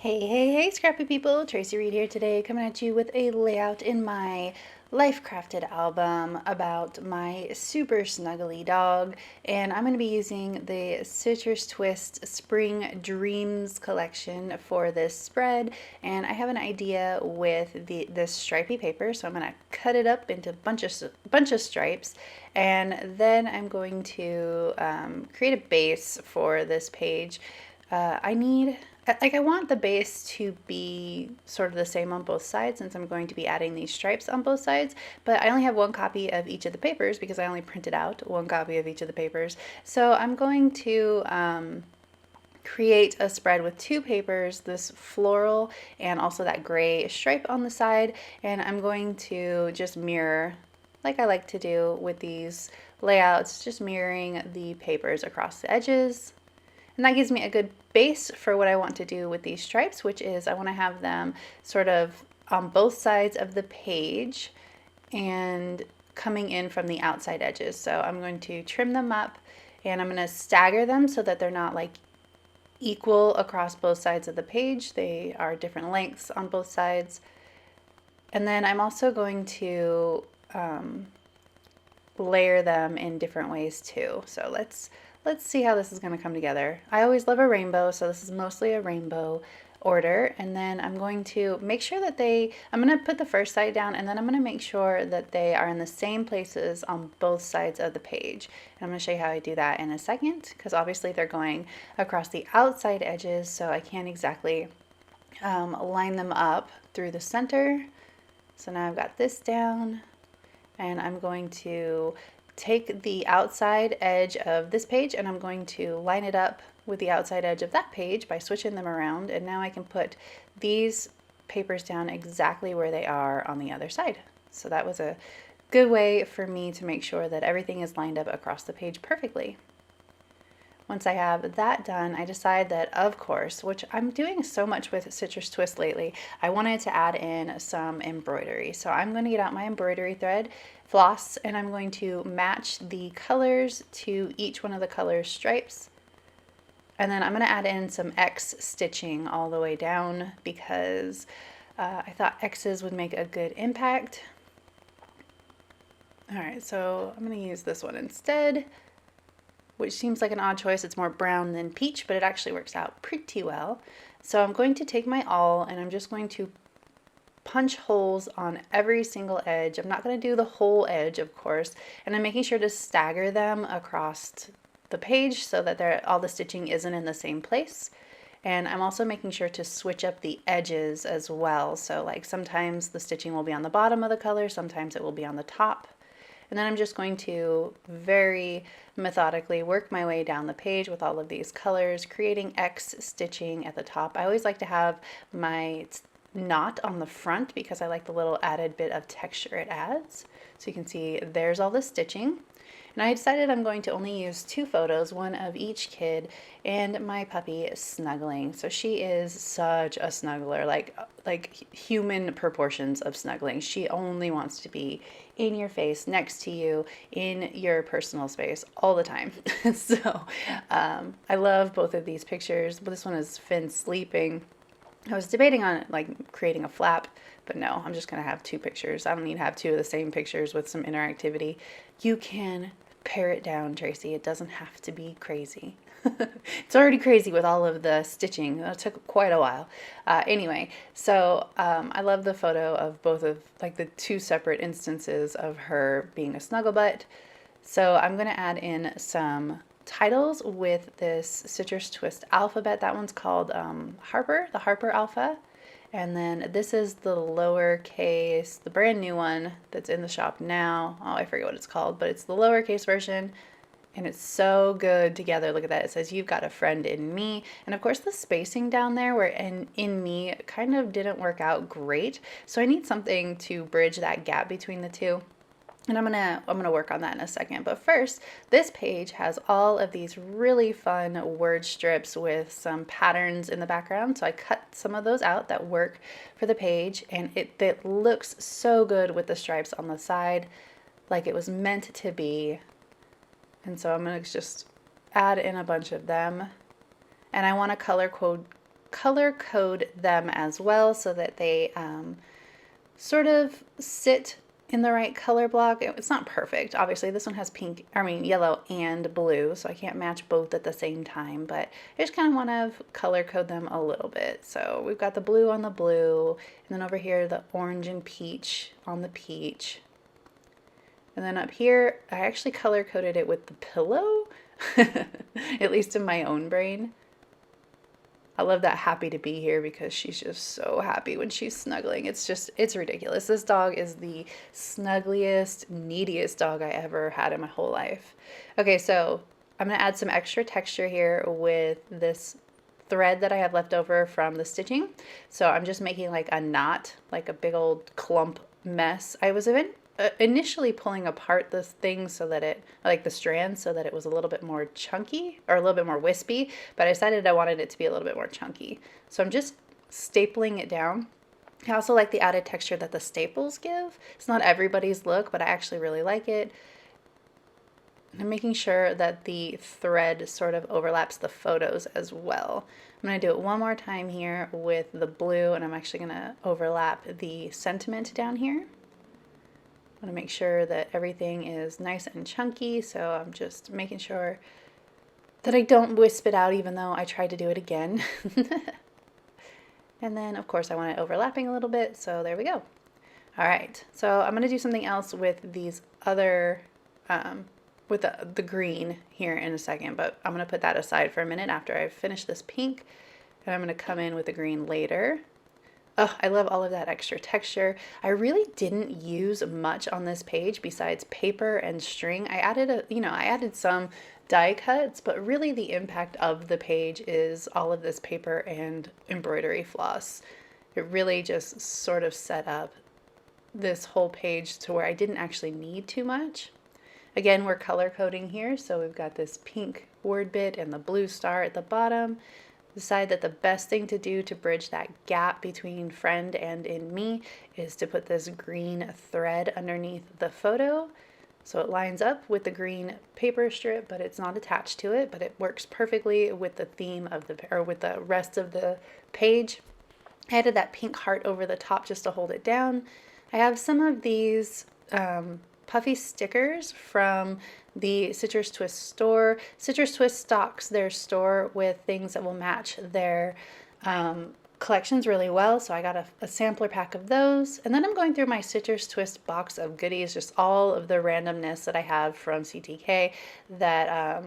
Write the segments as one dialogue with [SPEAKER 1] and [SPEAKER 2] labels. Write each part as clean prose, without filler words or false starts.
[SPEAKER 1] Hey, scrappy people! Tracy Reed here today, coming at you with a layout in my Life Crafted album about my super snuggly dog. And I'm going to be using the Citrus Twist Spring Dreams collection for this spread. And I have an idea with this stripy paper, so I'm going to cut it up into bunch of stripes. And then I'm going to create a base for this page. I want the base to be sort of the same on both sides since I'm going to be adding these stripes on both sides, but I only have one copy of each of the papers because I only printed out one copy of each of the papers. So I'm going to create a spread with two papers, this floral and also that gray stripe on the side, and I'm going to just mirror like I like to do with these layouts, just mirroring the papers across the edges. And that gives me a good base for what I want to do with these stripes, which is I want to have them sort of on both sides of the page and coming in from the outside edges. So I'm going to trim them up and I'm going to stagger them so that they're not like equal across both sides of the page. They are different lengths on both sides. And then I'm also going to layer them in different ways too. So let's see how this is going to come together. I always love a rainbow, so this is mostly a rainbow order. And then I'm going to make sure that I'm going to put the first side down and then I'm going to make sure that they are in the same places on both sides of the page. And I'm going to show you how I do that in a second, because obviously they're going across the outside edges, so I can't exactly line them up through the center. So now I've got this down. And I'm going to take the outside edge of this page and I'm going to line it up with the outside edge of that page by switching them around, and now I can put these papers down exactly where they are on the other side. So that was a good way for me to make sure that everything is lined up across the page perfectly. Once I have that done, I decide that, of course, which I'm doing so much with Citrus Twist lately, I wanted to add in some embroidery. So I'm going to get out my embroidery thread, floss, and I'm going to match the colors to each one of the color stripes. And then I'm going to add in some X stitching all the way down because I thought X's would make a good impact. All right, so I'm going to use this one instead, which seems like an odd choice. It's more brown than peach, but it actually works out pretty well. So I'm going to take my awl and I'm just going to punch holes on every single edge. I'm not going to do the whole edge, of course, and I'm making sure to stagger them across the page so that all the stitching isn't in the same place. And I'm also making sure to switch up the edges as well. So like sometimes the stitching will be on the bottom of the color, sometimes it will be on the top. And then I'm just going to very methodically work my way down the page with all of these colors, creating X stitching at the top. I always like to have my knot on the front because I like the little added bit of texture it adds. So you can see there's all the stitching. And I decided I'm going to only use two photos, one of each kid and my puppy snuggling. So she is such a snuggler, like human proportions of snuggling. She only wants to be in your face, next to you, in your personal space all the time. So I love both of these pictures. This one is Finn sleeping. I was debating on like creating a flap, but no, I'm just gonna have two pictures. I don't need to have two of the same pictures with some interactivity. You can pare it down, Tracy. It doesn't have to be crazy. It's already crazy with all of the stitching. That took quite a while. Anyway, so I love the photo of both of like the two separate instances of her being a snugglebutt. So I'm going to add in some titles with this Citrus Twist alphabet. That one's called Harper, the Harper Alpha. And then this is the lowercase, the brand new one that's in the shop now. Oh, I forget what it's called, but it's the lowercase version. And it's so good together. Look at that. It says, "You've got a friend in me." And of course, the spacing down there where in me kind of didn't work out great. So I need something to bridge that gap between the two. And I'm gonna work on that in a second. But first, this page has all of these really fun word strips with some patterns in the background. So I cut some of those out that work for the page, and it looks so good with the stripes on the side, like it was meant to be. And so I'm gonna just add in a bunch of them. And I want to color color code them as well so that they sort of sit in the right color block. It's not perfect. Obviously, this one has yellow and blue, so I can't match both at the same time, but I just kind of want to color code them a little bit. So we've got the blue on the blue, and then over here, the orange and peach on the peach. And then up here, I actually color coded it with the pillow, at least in my own brain. I love that happy to be here because she's just so happy when she's snuggling. It's ridiculous. This dog is the snuggliest, neediest dog I ever had in my whole life. Okay, so I'm going to add some extra texture here with this thread that I have left over from the stitching. So I'm just making like a knot, like a big old clump mess. I was initially pulling apart this thing so that the strands, so that it was a little bit more chunky or a little bit more wispy, but I decided I wanted it to be a little bit more chunky. So I'm just stapling it down. I also like the added texture that the staples give. It's not everybody's look, but I actually really like it. I'm making sure that the thread sort of overlaps the photos as well. I'm going to do it one more time here with the blue, and I'm actually going to overlap the sentiment down here. I want to make sure that everything is nice and chunky, so I'm just making sure that I don't wisp it out even though I tried to do it again. And then, of course, I want it overlapping a little bit, so there we go. All right, so I'm going to do something else with these other, with the green here in a second, but I'm going to put that aside for a minute after I finish this pink, and I'm going to come in with the green later. Oh, I love all of that extra texture. I really didn't use much on this page besides paper and string. I added some die cuts, but really the impact of the page is all of this paper and embroidery floss. It really just sort of set up this whole page to where I didn't actually need too much. Again, we're color coding here, so we've got this pink word bit and the blue star at the bottom. Decide that the best thing to do to bridge that gap between friend and in me is to put this green thread underneath the photo. So it lines up with the green paper strip, but it's not attached to it, but it works perfectly with the theme of with the rest of the page. I added that pink heart over the top just to hold it down. I have some of these puffy stickers from the Citrus Twist store. Citrus Twist stocks their store with things that will match their collections really well, so I got a sampler pack of those. And then I'm going through my Citrus Twist box of goodies, just all of the randomness that I have from CTK that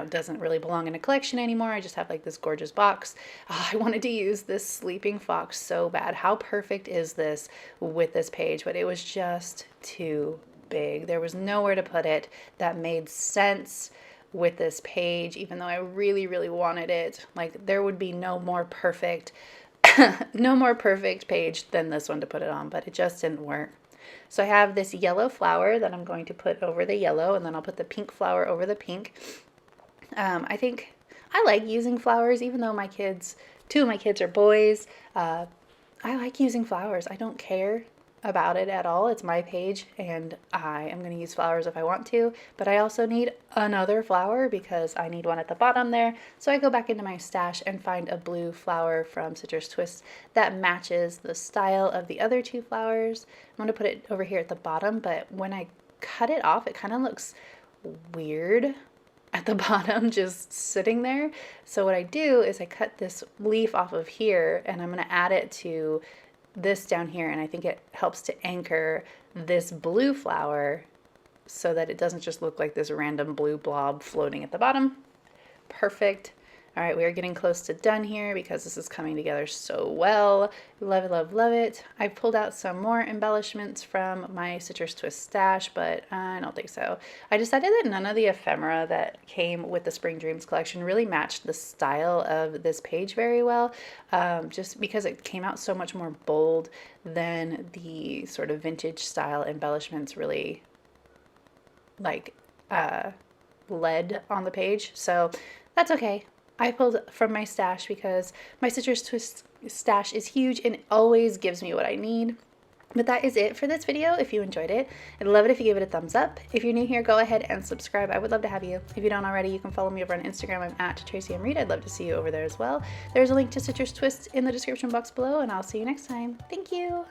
[SPEAKER 1] doesn't really belong in a collection anymore. I just have like this gorgeous box. Oh, I wanted to use this sleeping fox so bad. How perfect is this with this page? But it was just too big. There was nowhere to put it that made sense with this page, even though I really, really wanted it. Like, there would be no more perfect page than this one to put it on, but it just didn't work. So I have this yellow flower that I'm going to put over the yellow, and then I'll put the pink flower over the pink. I think I like using flowers, even though two of my kids are boys. I like using flowers. I don't care about it at all. It's my page, and I am going to use flowers if I want to, but I also need another flower because I need one at the bottom there. So I go back into my stash and find a blue flower from Citrus Twist that matches the style of the other two flowers. I'm going to put it over here at the bottom, but when I cut it off, it kind of looks weird at the bottom, just sitting there. So what I do is I cut this leaf off of here, and I'm going to add it to this down here, and I think it helps to anchor this blue flower so that it doesn't just look like this random blue blob floating at the bottom. Perfect. All right, we are getting close to done here because this is coming together so well. Love it, love, love it. I pulled out some more embellishments from my Citrus Twist stash, but I don't think so. I decided that none of the ephemera that came with the Spring Dreams collection really matched the style of this page very well, just because it came out so much more bold than the sort of vintage style embellishments really led on the page. So that's okay. I pulled from my stash because my Citrus Twist stash is huge and it always gives me what I need. But that is it for this video. If you enjoyed it, I'd love it if you give it a thumbs up. If you're new here, go ahead and subscribe. I would love to have you. If you don't already, you can follow me over on Instagram. I'm at Tracy M. Reed. I'd love to see you over there as well. There's a link to Citrus Twist in the description box below, and I'll see you next time. Thank you.